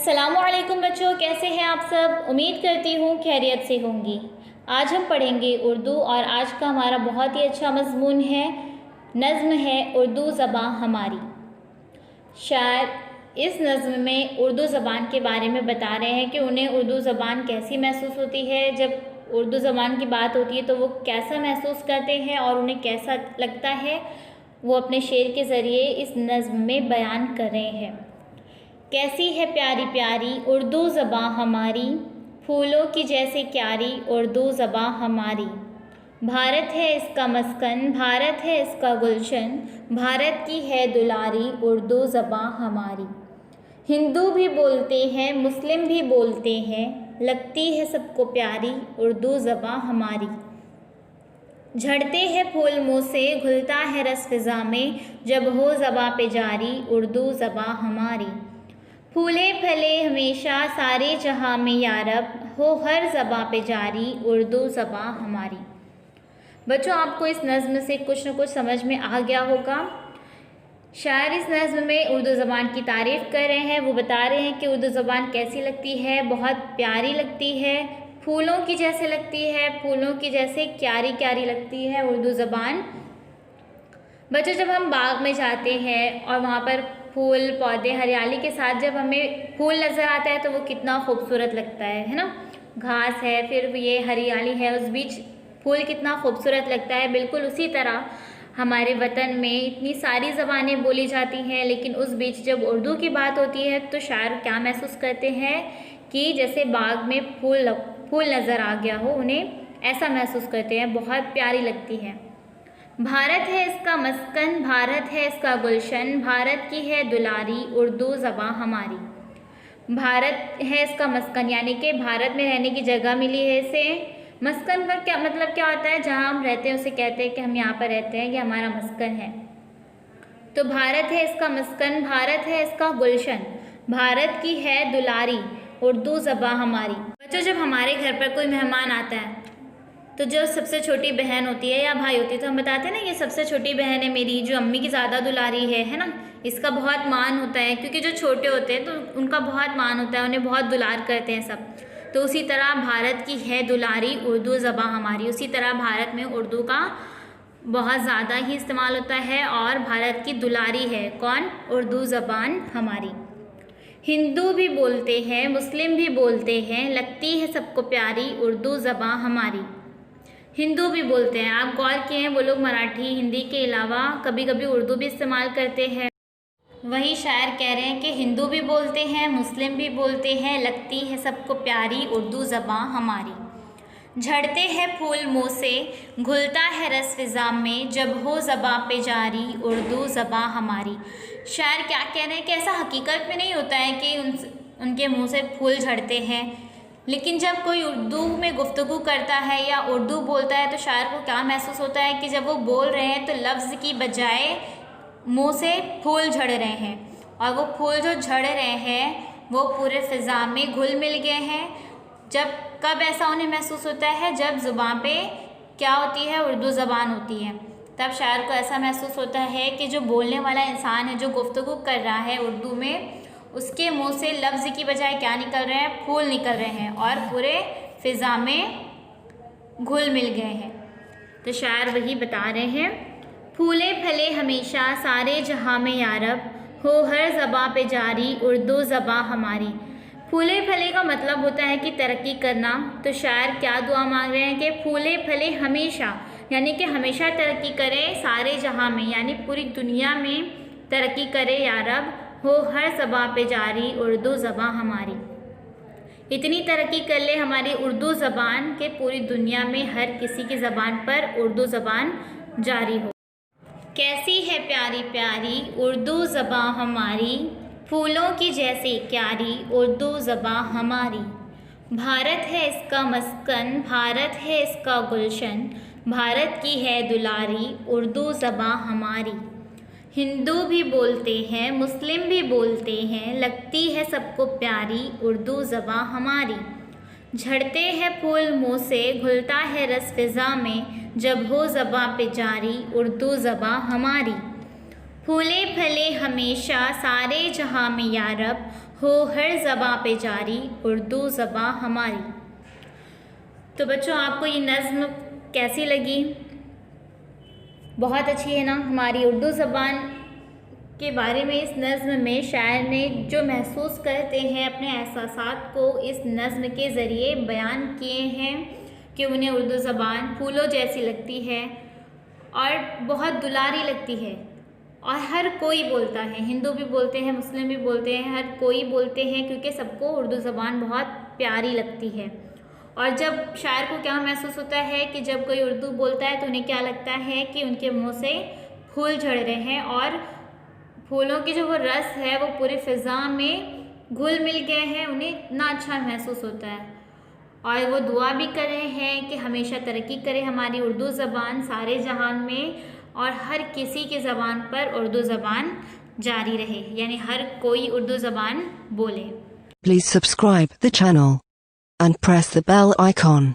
अस्सलामुअलैकुम बच्चों, कैसे हैं आप सब। उम्मीद करती हूँ खैरियत से होंगी। आज हम पढ़ेंगे उर्दू और आज का हमारा बहुत ही अच्छा मज़मून है, नज़्म है उर्दू ज़बां हमारी। शायर इस नज़्म में उर्दू ज़बान के बारे में बता रहे हैं कि उन्हें उर्दू ज़बान कैसी महसूस होती है। जब उर्दू ज़बान की बात होती है तो वो कैसा महसूस करते हैं और उन्हें कैसा लगता है, वो अपने शेर के ज़रिए इस नज़्म में बयान कर रहे हैं। कैसी है प्यारी प्यारी उर्दू ज़बां हमारी, फूलों की जैसे क्यारी उर्दू ज़बां हमारी। भारत है इसका मस्कन, भारत है इसका गुलशन, भारत की है दुलारी उर्दू ज़बां हमारी। हिंदू भी बोलते हैं, मुस्लिम भी बोलते हैं, लगती है सबको प्यारी उर्दू ज़बां हमारी। झड़ते हैं फूल मुँह से, घुलता है रस फ़िज़ा में, जब हो ज़बां पे जारी उर्दू ज़बां हमारी। फूले फले हमेशा सारे जहाँ में यारब, हो हर ज़बां पे जारी उर्दू ज़बां हमारी। बच्चों, आपको इस नज़्म से कुछ न कुछ समझ में आ गया होगा। शायर इस नज़्म में उर्दू ज़बान की तारीफ़ कर रहे हैं। वो बता रहे हैं कि उर्दू ज़बान कैसी लगती है, बहुत प्यारी लगती है, फूलों की जैसे लगती है, फूलों की जैसे क्यारी क्यारी लगती है उर्दू ज़बान। बच्चों, जब हम बाग में जाते हैं और वहाँ पर फूल पौधे हरियाली के साथ जब हमें फूल नज़र आता है तो वो कितना खूबसूरत लगता है ना। घास है, फिर ये हरियाली है, उस बीच फूल कितना खूबसूरत लगता है। बिल्कुल उसी तरह हमारे वतन में इतनी सारी ज़बानें बोली जाती हैं, लेकिन उस बीच जब उर्दू की बात होती है तो शायर क्या महसूस करते हैं कि जैसे बाग में फूल नज़र आ गया हो, उन्हें ऐसा महसूस करते हैं, बहुत प्यारी लगती है। भारत है इसका मस्कन, भारत है इसका गुलशन, भारत की है दुलारी उर्दू ज़बां हमारी। भारत है इसका मस्कन, यानी कि भारत में रहने की जगह मिली है इसे। मस्कन का क्या मतलब क्या होता है? जहाँ हम रहते हैं उसे कहते हैं कि हम यहाँ पर रहते हैं, ये हमारा मस्कन है। तो भारत है इसका मस्कन, भारत है इसका गुलशन, भारत की है दुलारी उर्दू ज़बां हमारी। बच्चों, जब हमारे घर पर कोई मेहमान आता है तो जो सबसे छोटी बहन होती है या भाई होती है तो हम बताते हैं ना, ये सबसे छोटी बहन है मेरी, जो अम्मी की ज़्यादा दुलारी है ना। इसका बहुत मान होता है, क्योंकि जो छोटे होते हैं तो उनका बहुत मान होता है, उन्हें बहुत दुलार करते हैं सब। तो उसी तरह भारत की है दुलारी उर्दू ज़बां हमारी। उसी तरह भारत में उर्दू का बहुत ज़्यादा ही इस्तेमाल होता है और भारत की दुलारी है कौन? उर्दू ज़बान हमारी। हिंदू भी बोलते हैं, मुस्लिम भी बोलते हैं, लगती है सबको प्यारी उर्दू ज़बां हमारी। हिंदू भी बोलते हैं, आप गौर किए हैं वो लोग मराठी हिंदी के अलावा कभी कभी उर्दू भी इस्तेमाल करते हैं। वही शायर कह रहे हैं कि हिंदू भी बोलते हैं, मुस्लिम भी बोलते हैं, लगती है सबको प्यारी उर्दू ज़बां हमारी। झड़ते हैं फूल मुँह से, घुलता है रस फ़िज़ा में, जब हो ज़बां पे जारी उर्दू ज़बां हमारी। शायर क्या कह रहे हैं कि ऐसा हकीकत में नहीं होता है कि उनके मुँह से फूल झड़ते हैं, लेकिन जब कोई उर्दू में गुफ्तगू करता है या उर्दू बोलता है तो शायर को क्या महसूस होता है कि जब वो बोल रहे हैं तो लफ्ज़ की बजाय मुंह से फूल झड़ रहे हैं, और वो फूल जो झड़ रहे हैं वो पूरे फ़िज़ा में घुल मिल गए हैं। कब ऐसा उन्हें महसूस होता है? जब ज़ुबान पे क्या होती है? उर्दू ज़बान होती है। तब शायर को ऐसा महसूस होता है कि जो बोलने वाला इंसान है, जो गुफ्तगू कर रहा है उर्दू में, उसके मुंह से लफ्ज़ की बजाय क्या निकल रहे हैं? फूल निकल रहे हैं और पूरे फ़िज़ा में घुल मिल गए हैं। तो शायर वही बता रहे हैं, फूले फले हमेशा सारे जहाँ में यारब, हो हर ज़बां पे जारी उर्दू ज़बां हमारी। फूले फले का मतलब होता है कि तरक्की करना। तो शायर क्या दुआ मांग रहे हैं कि फूले फले हमेशा, यानी कि हमेशा तरक्की करें सारे जहाँ में, यानी पूरी दुनिया में तरक्की करे यारब, हो हर ज़बां पे जारी उर्दू ज़बां हमारी। इतनी तरक्की कर ले हमारी उर्दू ज़बान के पूरी दुनिया में हर किसी की ज़बान पर उर्दू ज़बान जारी हो। कैसी है प्यारी प्यारी उर्दू ज़बां हमारी, फूलों की जैसे क्यारी उर्दू ज़बां हमारी। भारत है इसका मस्कन, भारत है इसका गुलशन, भारत की है दुलारी उर्दू ज़बां हमारी। हिंदू भी बोलते हैं, मुस्लिम भी बोलते हैं, लगती है सबको प्यारी उर्दू ज़बां हमारी। झड़ते हैं फूल मुँह से, घुलता है रस फ़िज़ा में, जब हो ज़बां पे जारी उर्दू ज़बां हमारी। फूले फले हमेशा सारे जहाँ में यारब, हो हर ज़बां पे जारी उर्दू ज़बां हमारी। तो बच्चों, आपको ये नज़्म कैसी लगी? बहुत अच्छी है ना। हमारी उर्दू ज़बान के बारे में इस नज़्म में शायर ने जो महसूस करते हैं अपने एहसासात को इस नज़्म के ज़रिए बयान किए हैं कि उन्हें उर्दू ज़बान फूलों जैसी लगती है और बहुत दुलारी लगती है और हर कोई बोलता है, हिंदू भी बोलते हैं, मुस्लिम भी बोलते हैं, हर कोई बोलते हैं क्योंकि सबको उर्दू ज़बान बहुत प्यारी लगती है। और जब शायर को क्या महसूस होता है कि जब कोई उर्दू बोलता है तो उन्हें क्या लगता है कि उनके मुंह से फूल झड़ रहे हैं और फूलों की जो वो रस है वो पूरी फ़िज़ा में घुल मिल गए हैं, उन्हें इतना अच्छा महसूस होता है। और वो दुआ भी कर रहे हैं कि हमेशा तरक्की करे हमारी उर्दू ज़बान सारे जहान में और हर किसी की ज़बान पर उर्दू ज़बान जारी रहे, यानी हर कोई उर्दू ज़बान बोले। Please subscribe the channel and press the bell icon.